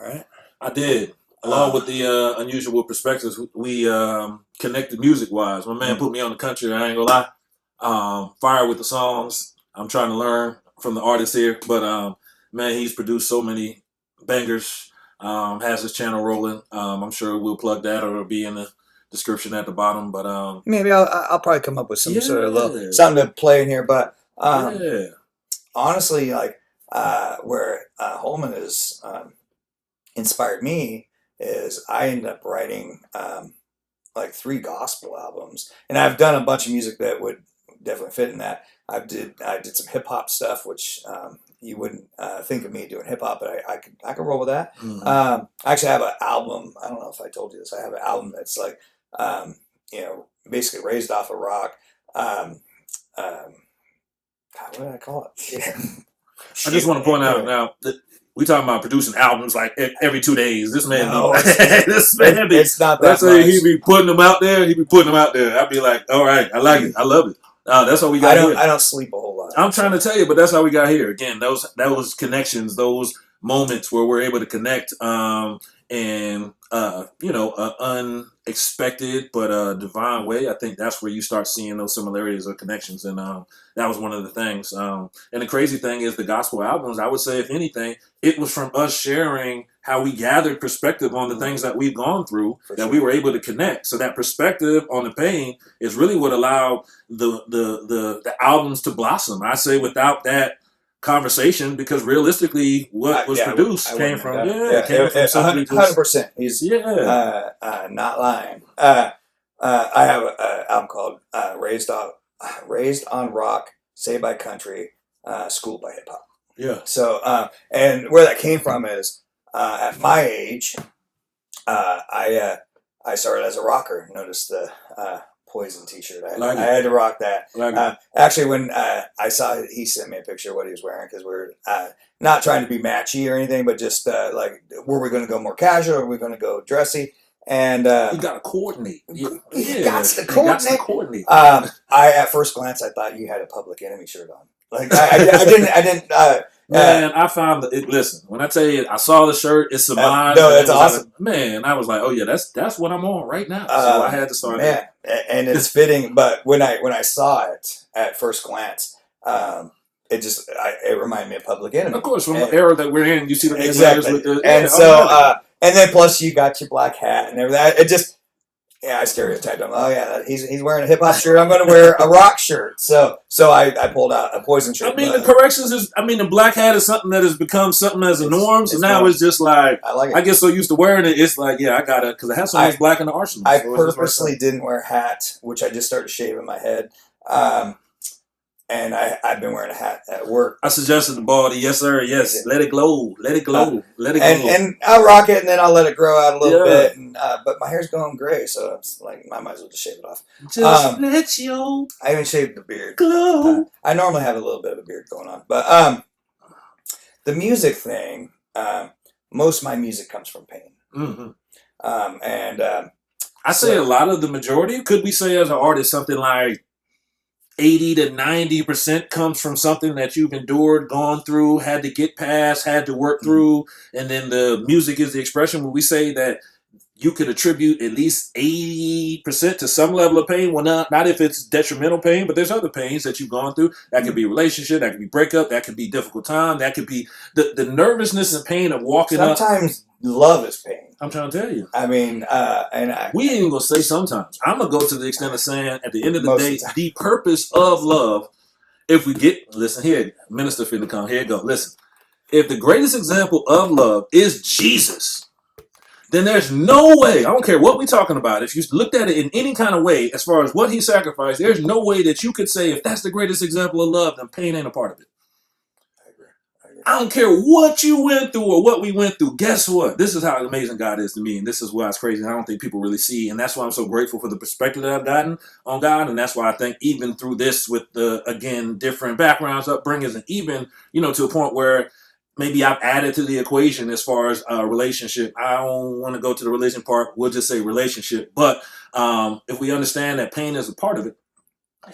all right? I did. Along with the unusual perspectives, we connected music-wise. My man put me on the country, I ain't gonna lie. Fire with the songs. I'm trying to learn from the artist here. But, man, he's produced so many bangers. Has his channel rolling. I'm sure we'll plug that or it'll be in the description at the bottom. But maybe I'll probably come up with some sort of Yeah. something to play in here. But yeah. honestly, like where Holman has inspired me is I ended up writing like 3 gospel albums, and I've done a bunch of music that would definitely fit in that. I did some hip hop stuff, which you wouldn't think of me doing hip hop, but I could roll with that. Mhm. I actually have an album. I don't know if I told you this. I have an album that's like basically raised off of rock. God, what did I call it? I just want to point out now that we talking about producing albums like every 2 days. This man, No, this man, it's not that that's why much. he be putting them out there. He be putting them out there. I'd be like, all right, I like it. I love it. That's what we got here. I don't sleep a whole lot. I'm trying to tell you, but that's how we got here. Again, those connections, those moments where we're able to connect, and unexpected but a divine way. I think that's where you start seeing those similarities or connections, and that was one of the things. And the crazy thing is, the gospel albums, I would say, if anything, it was from us sharing how we gathered perspective on the things that we've gone through, For that sure. we were able to connect. So that perspective on the pain is really what allowed the albums to blossom. I say without that conversation, because realistically what was produced came from simply just 100%. He's not lying. I have an album called Raised on Rock, Saved by Country, Schooled by Hip Hop. yeah. So and where that came from is at my age, I started as a rocker. Notice the Poison T-shirt. I had to rock that. Actually, when I saw he sent me a picture of what he was wearing, because we're not trying to be matchy or anything, but just like, were we going to go more casual or were we going to go dressy? And You got to coordinate. you got to coordinate. coordinate. At first glance, I thought you had a Public Enemy shirt on. Like I didn't. Man, I found it. Listen, when I tell you, I saw the shirt. It's surmised. No, that's awesome. Man, I was like, oh yeah, that's what I'm on right now. So I had to start. Man, and it's fitting. But when I saw it at first glance, it reminded me of Public Enemy. Of course, from the era that we're in, you see the Exactly. with the, And And then plus you got your black hat and everything. It just, yeah, I stereotyped him. Oh yeah, he's wearing a hip hop shirt. I'm going to wear a rock shirt. So I pulled out a Poison shirt. I mean, the corrections is, I mean, the black hat is something that has become something as a norm. So now it's just like, I like it. I get so used to wearing it. It's like, yeah, I got it because it has so much black in the arsenal. I So it's just purposely didn't wear a hat, which I just started shaving my head. And I've been wearing a hat at work. I suggested the baldy, yes sir, yes. Let it glow, let it glow, let it glow. And I'll rock it, and then I'll let it grow out a little Yeah. bit. And but my hair's going gray, so it's like I might as well just shave it off. Just let your I even shaved the beard. glow. I normally have a little bit of a beard going on, but the music thing. Most of my music comes from pain, Mm-hmm. I I say a lot of the majority. Could we say as an artist something like 80 to 90% comes from something that you've endured, gone through, had to get past, had to work through, and then the music is the expression. Would we say that you could attribute at least 80% to some level of pain? Well, not if it's detrimental pain, but there's other pains that you've gone through. That could be relationship, that could be breakup, that could be difficult time, that could be the nervousness and pain of walking up. sometimes love is pain. I'm trying to tell you. I mean, We ain't even gonna say sometimes. I'm gonna go to the extent of saying at the end of the Most day, of the time. the purpose of love, if we get, listen here, minister finna come, here you go, listen. If the greatest example of love is Jesus, then there's no way, I don't care what we're talking about, if you looked at it in any kind of way, as far as what he sacrificed, there's no way that you could say if that's the greatest example of love, then pain ain't a part of it. I agree. I don't care what you went through or what we went through. Guess what? This is how amazing God is to me, and this is why it's crazy. I don't think people really see, and that's why I'm so grateful for the perspective that I've gotten on God, and that's why I think even through this, with the again different backgrounds, upbringings, and even to a point where maybe I've added to the equation as far as a relationship. I don't want to go to the religion part. We'll just say relationship. But if we understand that pain is a part of it,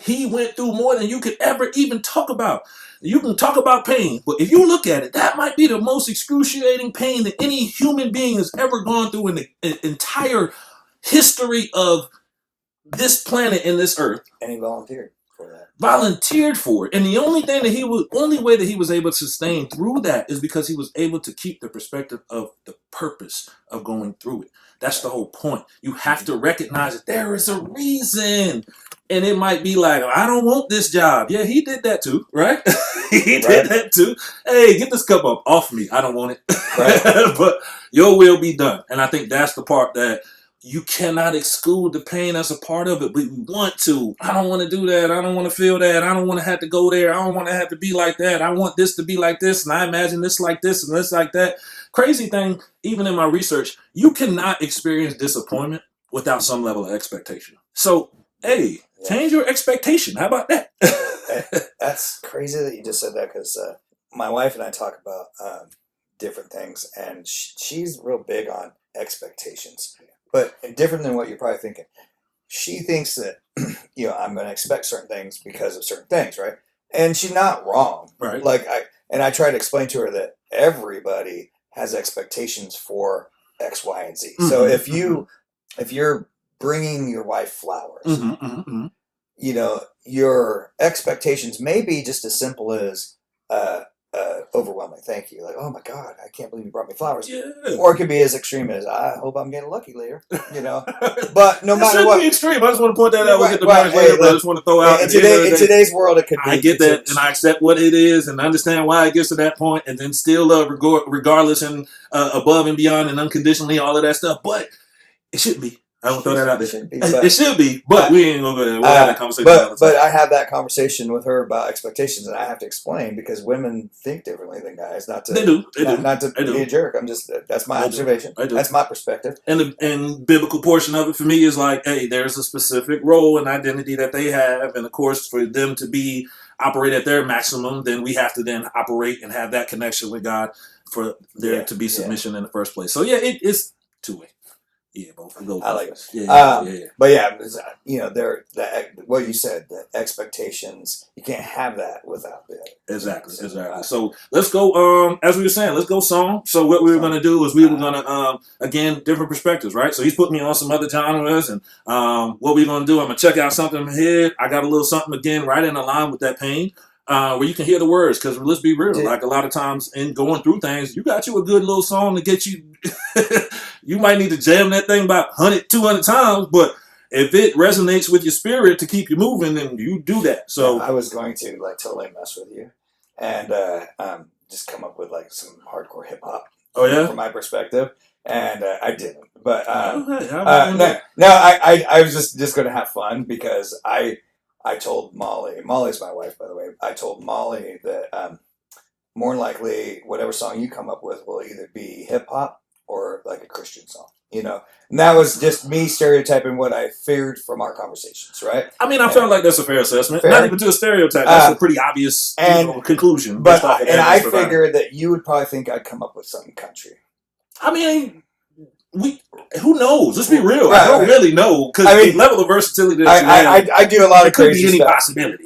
he went through more than you could ever even talk about. You can talk about pain, but if you look at it, that might be the most excruciating pain that any human being has ever gone through in the entire history of this planet and this earth. And he volunteered for that. Volunteered for it, and the only way that he was able to sustain through that is because he was able to keep the perspective of the purpose of going through it. That's the whole point. You have to recognize that there is a reason. And it might be like, I don't want this job. Yeah, he did that too, right? He did that too. Hey, get this cup up off me. I don't want it. Right. But your will be done. And I think that's the part that you cannot exclude the pain as a part of it, but we want to. I don't want to do that. I don't want to feel that. I don't want to have to go there. I don't want to have to be like that. I want this to be like this, and I imagine this like this and this like that. Crazy thing, even in my research, you cannot experience disappointment without some level of expectation. So, hey, change your expectation. How about that? That's crazy that you just said that, because my wife and I talk about different things, and she's real big on expectations, but different than what you're probably thinking. She thinks that I'm going to expect certain things because of certain things, right? And she's not wrong. Right. Like I try to explain to her that everybody has expectations for X, Y, and Z. So if you're bringing your wife flowers, your expectations may be just as simple as overwhelming thank you, like, oh my God, I can't believe you brought me flowers. Yeah. Or it could be as extreme as, I hope I'm getting lucky later. But no matter It what, be extreme. I just want to point that out. We'll get the Right, marriage later, but I just want to throw out. in today's world, it could be. I get that, and I accept what it is, and understand why it gets to that point, and then still love regardless and above and beyond and unconditionally, all of that stuff. But it should be. I don't throw that out there. It should be, but we ain't gonna go there. We'll have that conversation. But I have that conversation with her about expectations, and I have to explain, because women think differently than guys. Not to They do. Not to be a jerk. I'm just, that's my observation. That's my perspective. And the biblical portion of it for me is like, hey, there's a specific role and identity that they have, and of course, for them to operate at their maximum, then we have to then operate and have that connection with God for there to be submission in the first place. So yeah, it's two-way. Yeah, both. I like it. Yeah. But yeah, what you said, the expectations, you can't have that without the Exactly. So let's go. As we were saying, let's go song. So what we were going to do is we were going to again, different perspectives, right? So he's put me on some other genres, and what we're going to do, I'm going to check out something here. I got a little something again right in line with that pain. Where you can hear the words, because let's be real, like a lot of times in going through things, you got you a good little song to get you You might need to jam that thing about 100, 200 times, but if it resonates with your spirit to keep you moving, then you do that. So I was going to like totally mess with you and just come up with like some hardcore hip hop. Oh, yeah? From my perspective, and I didn't. But Okay. I was just going to have fun because I told Molly's my wife, by the way. I told Molly that more than likely whatever song you come up with will either be hip hop or like a Christian song, you know. And that was just me stereotyping what I feared from our conversations, right? I mean, I feel like that's a fair assessment. Fair. Not even to a stereotype. That's a pretty obvious conclusion. But I figured that you would probably think I'd come up with something country. I mean, who knows? Let's be real. Right, I don't really know because the level of versatility that you have, I do a lot of crazy could be any stuff. possibility.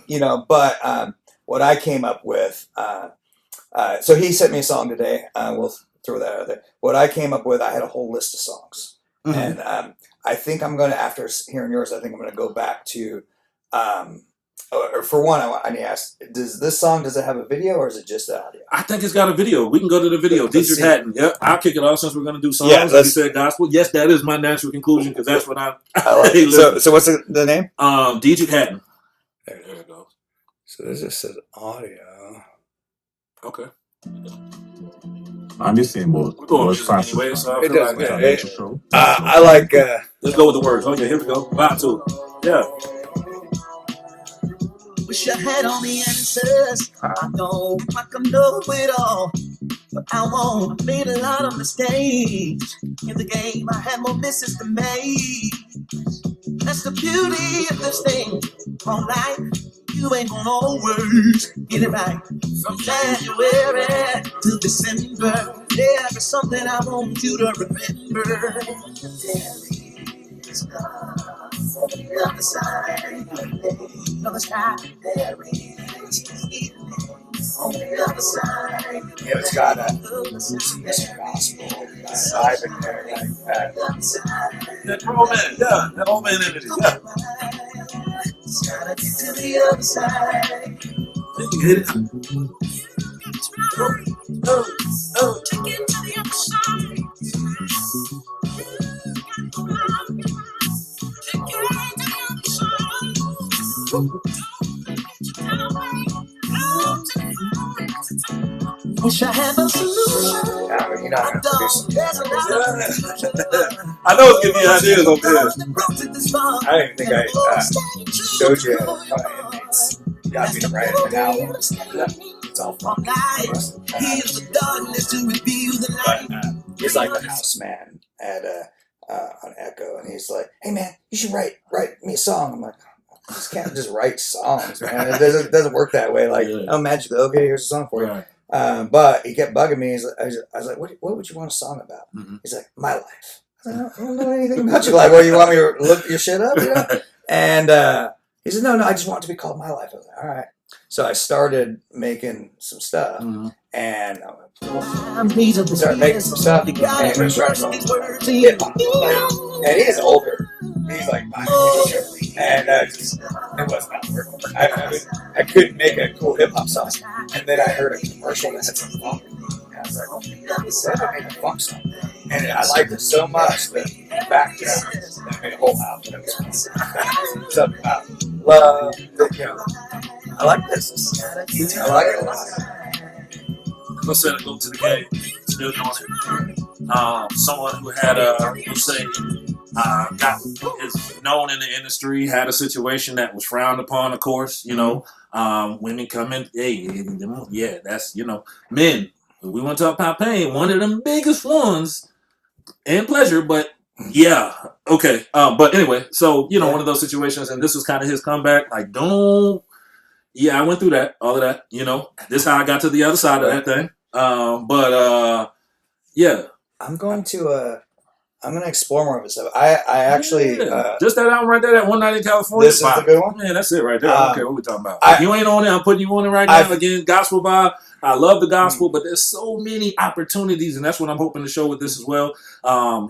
You know, but what I came up with. So he sent me a song today. We'll throw that out there. What I came up with, I had a whole list of songs, and I think I'm going to, after hearing yours, I think I'm going to go back to. For one, I need to ask: does this song does it have a video or is it just the audio? I think it's got a video. We can go to the video. Dietrich Haddon. Yep, I'll kick it off since we're going to do songs. Yeah, like you said, gospel. Yes, that is my natural conclusion because that's what I like. So what's the name? Dietrich Haddon. There it goes. So this just says audio. Okay. I'm just saying, but We're going anyway, so It doesn't like, matter. I like. Let's go with the words. Okay, here we go. Vibe to it. Yeah. Wish I had all the answers. I know I can know it all, but I won't. I made a lot of mistakes in the game. I had more misses than make. That's the beauty of this thing. All life, you ain't gonna always get it right. From January to December, there's something I want you to remember. There is love on the other side. On the side, there is healing on the other side. Yeah, it's got some gospel vibe in there, like that. That whole man, yeah. That whole man energy, yeah. It's gotta get to the other side. You can hit it. Take it to the other side. Wish I had a solution. Yeah, I mean, you're not going to produce I know it's giving you ideas over here. I don't even think I showed you how inmates got me to write an album. It's all fun. But he's like the house man at on Echo, and he's like, "Hey man, you should write me a song." I'm like, "I just can't just write songs, man. It doesn't work that way. Like, oh, magically, okay, here's a song for you." Right. But he kept bugging me. I was like, what would you want a song about? Mhm. He's like, my life. I don't know anything about your life. Well, you want me to look your shit up? You know? And he said, no, I just want it to be called My Life. I was like, all right. So I started making some stuff. Mhm. And I started making some stuff. And he was trying to hip hop. And he's older. He's like 5 years. And it was not working. I couldn't make a cool hip hop song. And then I heard a commercial that had some funk. And I was like, oh, he said I made a funk song. And I liked it so much that back to I made a whole album. It was fun. Something about love. You know, I like this. I like it a lot. Let's say go to the game. Still doing it. Someone who had let's say, is known in the industry, had a situation that was frowned upon, of course, you know. Women come in, yeah, that's, you know, men. We want to talk about pain. One of them biggest ones and pleasure, but yeah, okay. But anyway, so, you know, one of those situations, and this was kind of his comeback. Like, I went through that, all of that, you know. This is how I got to the other side of that thing. Yeah. I'm going to explore more of this stuff. I actually just that album right there, that One Night in California. This is the good one? Man, that's it right there. I don't care what we're talking about. I- If you ain't on it, I'm putting you on it right now. Again, gospel vibe. I love the gospel, but there's so many opportunities, and that's what I'm hoping to show with this as well.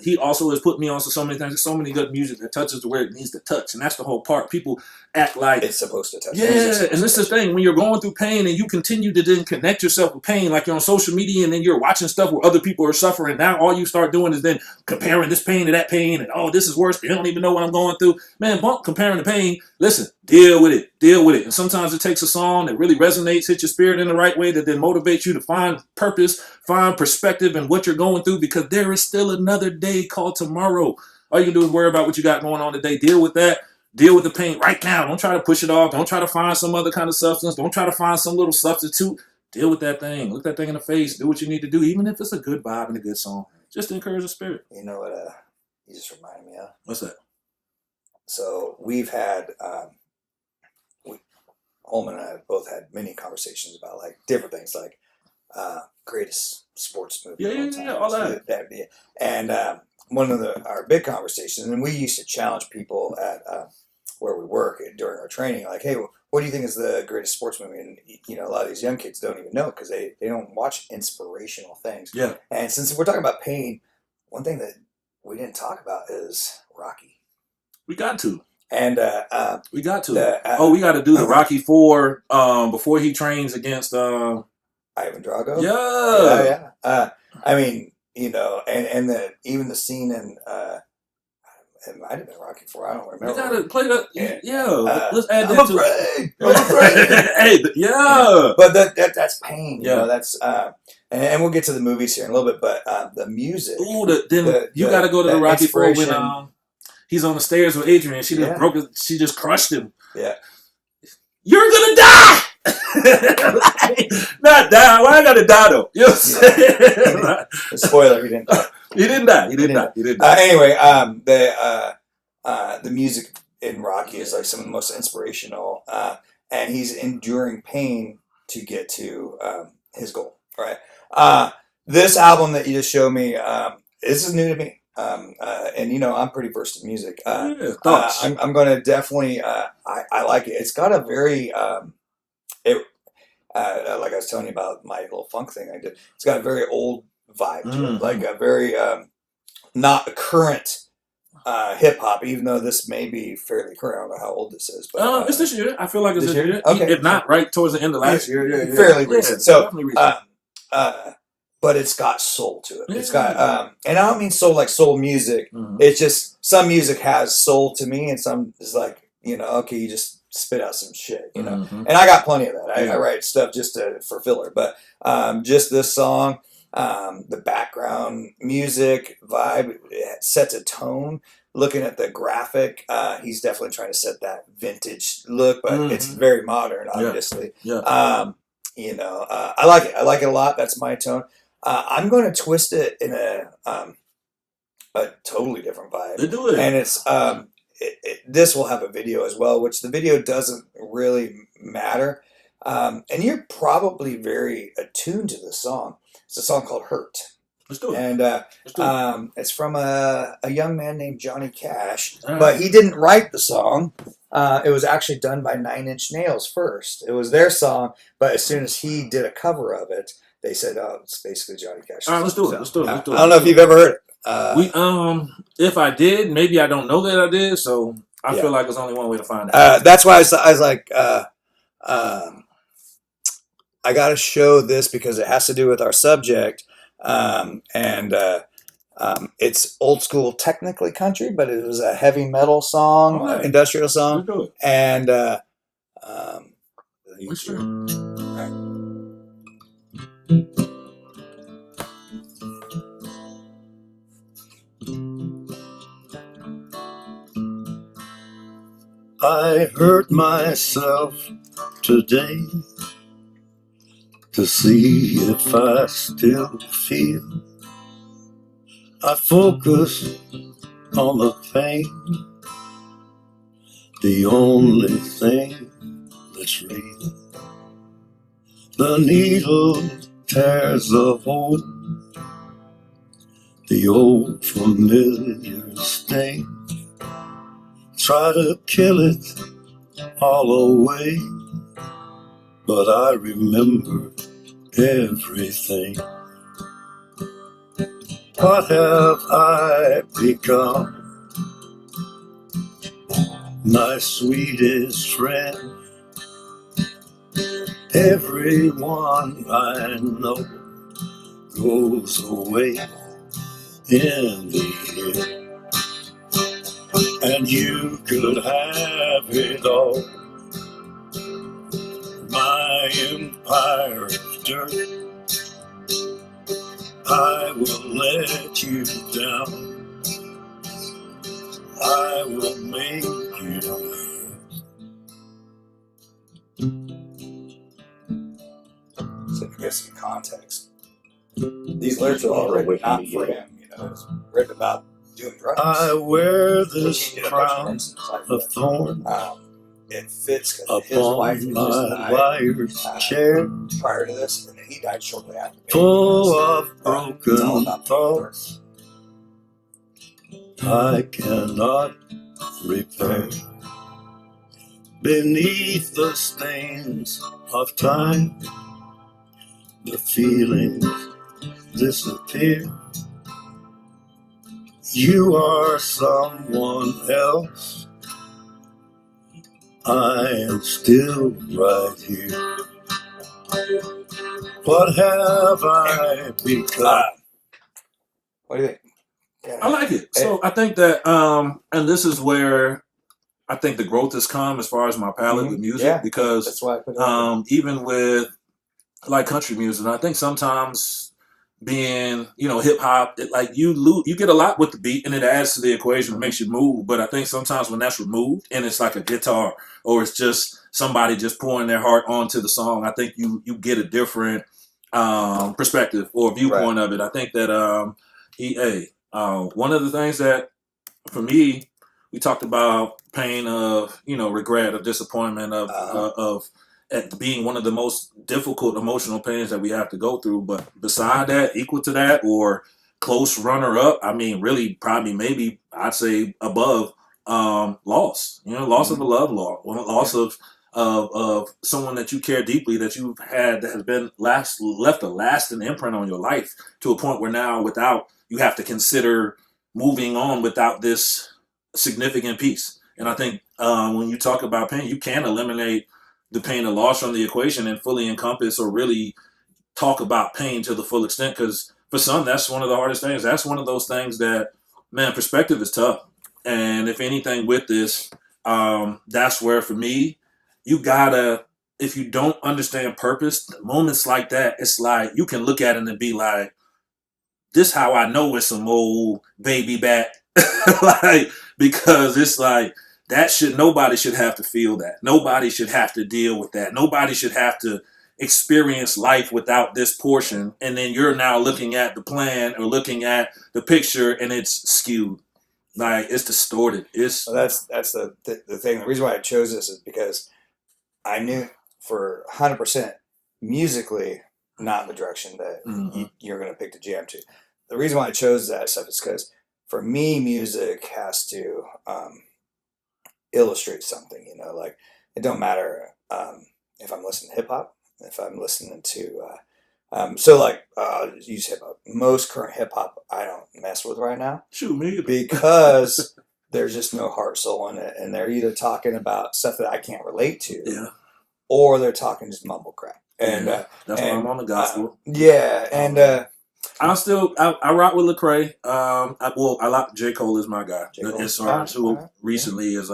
He also has put me on to so many things. There's so many good music that touches to where it needs to touch, and that's the whole part. People act like It's supposed to touch. yeah, and this is the thing. When you're going through pain and you continue to then connect yourself with pain, like you're on social media and then you're watching stuff where other people are suffering. Now all you start doing is then comparing this pain to that pain, and oh, this is worse. They don't even know what I'm going through. Man, bump comparing the pain. Listen, deal with it. Deal with it. And sometimes it takes a song that really resonates, hit your spirit in the right way, that then motivates you to find purpose, find perspective in what you're going through, because there is still another day called tomorrow. All you can do is worry about what you got going on today. Deal with that. Deal with the pain right now. Don't try to push it off. Don't try to find some other kind of substance. Don't try to find some little substitute. Deal with that thing. Look that thing in the face. Do what you need to do, even if it's a good vibe and a good song. Just to encourage the spirit. You know what? You just reminded me of. What's that? So we've had, Holman and I have both had many conversations about like different things, like greatest sports movie. Yeah, of yeah, all time. yeah, all that. Yeah. And one of our big conversations, and we used to challenge people at where we work during our training, like, hey, what do you think is the greatest sports movie? And you know, a lot of these young kids don't even know because they don't watch inspirational things. Yeah. And since we're talking about pain, one thing that we didn't talk about is Rocky. We got to. And We got to. the, We got to do the Rocky 4 before he trains against Ivan Drago. yeah. I mean, you know, and even the scene in it might have been Rocky 4. I don't remember. We gotta play that. Yeah, let's add I'm that to afraid. I'm afraid. Hey, yeah. But that's pain. You Yeah. know, that's and we'll get to the movies here in a little bit. But the music. Ooh, you got to go to the that Rocky 4 when inspiration. he's on the stairs with Adrian. She just Yeah. broke it. She just crushed him. Yeah. You're gonna die. Not die. Why I gotta die though? You know what I'm saying? Spoiler: he didn't. He didn't die. He didn't die. He didn't die. Anyway, the music in Rocky is like some of the most inspirational, and he's enduring pain to get to his goal. Right. This album that you just showed me, this is new to me, and you know I'm pretty versed in music. Yeah, thoughts. I'm going to definitely. I like it. It's got a very like I was telling you about my little funk thing I did. It's got a very old vibe to Mhm. it, like a very not current hip hop. Even though this may be fairly current, I don't know how old this is, but It's this year. I feel like it's this this year? year. Okay. If not, right towards the end of last year. Yeah, fairly recent. So, definitely recent. but it's got soul to it. It's Yeah. got and I don't mean soul like soul music. Mhm. It's just some music has soul to me, and some is like, you know, okay, you just spit out some shit, you know. Mhm. And I got plenty of that. I Yeah. write stuff just for filler, but just this song, the background music vibe, it sets a tone. Looking at the graphic, he's definitely trying to set that vintage look, but it's Mhm. very modern, Yeah. obviously. Yeah. You know, I like it. I like it a lot. That's my tone. I'm going to twist it in a totally different vibe, They do it. and it's this will have a video as well, which the video doesn't really matter. And you're probably very attuned to this song. It's a song called "Hurt," Let's do it. and Let's do it. it's from a young man named Johnny Cash, All right. but he didn't write the song. It was actually done by Nine Inch Nails first. It was their song, but as soon as he did a cover of it, they said, "Oh, it's basically Johnny Cash." All right, let's do it. Let's do it. Let's do it. I don't know if you've ever heard it. We if I did, maybe I don't know that I did, so I Yeah. feel like there's only one way to find out. That's why I was like, I got to show this because it has to do with our subject, and it's old school, technically country, but it was a heavy metal song, All right. industrial Let's song, do it. and Let's do it. I hurt myself today to see if I still feel. I focus on the pain, the only thing that's real. The needle tears the hole, the old familiar stain. Try to kill it all away, but I remember everything. What have I become? My sweetest friend. Everyone I know goes away in the end. And you could have it all. My empire of dirt. I will let you down. I will make you hurt. So to give some context, these lyrics are all written not for him. You know, it's written about doing drugs. I wear Which this he did a bunch of crown drugs in his life, of but, thorns it fits because his upon wife had just my died liar's chair, prior to this, and then he died shortly after. full of It's all broken about thoughts I cannot repair. Beneath the stains of time, the feelings disappear. You are someone else. I am still right here. What have I become? What do you think? I like it. So I think that, and this is where I think the growth has come as far as my palette with music, Yeah, because that's why I put it on. even with like country music, I think sometimes being, you know, hip hop, like you get a lot with the beat and it adds to the equation, it makes you move. But I think sometimes when that's removed and it's like a guitar or it's just somebody just pouring their heart onto the song, I think you get a different perspective or viewpoint of it. I think that one of the things that for me, we talked about pain of, you know, regret, of disappointment, of at being one of the most difficult emotional pains that we have to go through. But beside that, equal to that, or close runner up, I mean, really, probably, maybe I'd say above, loss. You know, loss of a loved one, loss of someone that you care deeply, that you've had, that has been left a lasting imprint on your life, to a point where now, without, you have to consider moving on without this significant piece. And I think when you talk about pain, you can eliminate the pain of loss from the equation and fully encompass or really talk about pain to the full extent. Because for some, that's one of the hardest things. That's one of those things that, man, perspective is tough. And if anything with this, that's where for me, you gotta, if you don't understand purpose, moments like that, it's like you can look at it and be like, this how I know it's some old baby back. Like, because it's like, nobody should have to feel that. Nobody should have to deal with that. Nobody should have to experience life without this portion. And then you're now looking at the plan or looking at the picture and it's skewed. Like, it's distorted. It's Well, that's the thing. The reason why I chose this is because I knew for 100% musically not the direction that you're going to pick to jam to. The reason why I chose that stuff is because for me, music has to illustrate something. You know, like it don't matter if I'm listening to hip hop, if I'm listening to use hip hop. Most current hip hop I don't mess with right now. shoot me. Because there's just no heart, soul in it, and they're either talking about stuff that I can't relate to, Yeah. or they're talking just mumble crap. And That's why I'm on the gospel. I rock with Lecrae. I like J. Cole is my guy. J. Cole. It's who recently is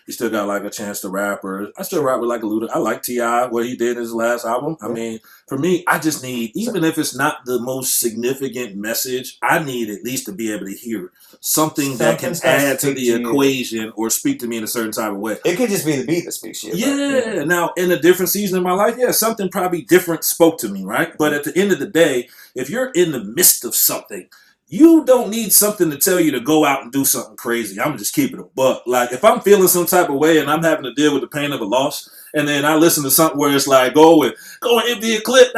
he still got like a chance to rap, or I still rap with like a Luda. I like T.I., what he did in his last album. I mean, for me, I just need, even if it's not the most significant message, I need at least to be able to hear something that can add to the equation or speak to me in a certain type of way. It could just be the beat that speaks to you. Yeah. Now, in a different season of my life, something probably different spoke to me, right? But at the end of the day, if you're in the midst of something, you don't need something to tell you to go out and do something crazy. I'm just keeping it a buck. Like, if I'm feeling some type of way and I'm having to deal with the pain of a loss, and then I listen to something where it's like, go and empty a clip,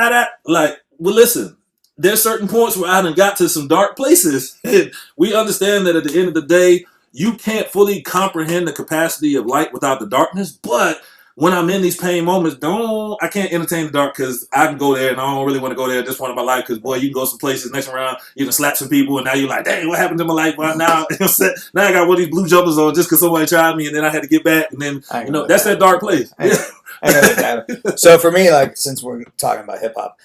like, well, listen, there's certain points where I done got to some dark places. And we understand that at the end of the day, you can't fully comprehend the capacity of light without the darkness, but when I'm in these pain moments, I can't entertain the dark because I can go there and I don't really want to go there at this point in my life because, boy, you can go some places next round, you can slap some people, and now you're like, dang, what happened to my life? Well, now, now I got one of these blue jumpers on just because somebody tried me, and then I had to get back, and then, that's that dark place. I know that. So for me, like, since we're talking about hip hop,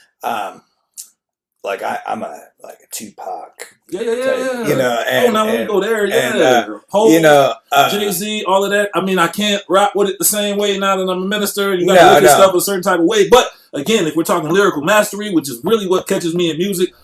like I'm a Tupac. Yeah. You know, and now we go there, and, Hov, you know, Jay-Z, all of that. I mean, I can't rock with it the same way now that I'm a minister. You got to No, look at no. stuff a certain type of way. But again, if we're talking lyrical mastery, which is really what catches me in music,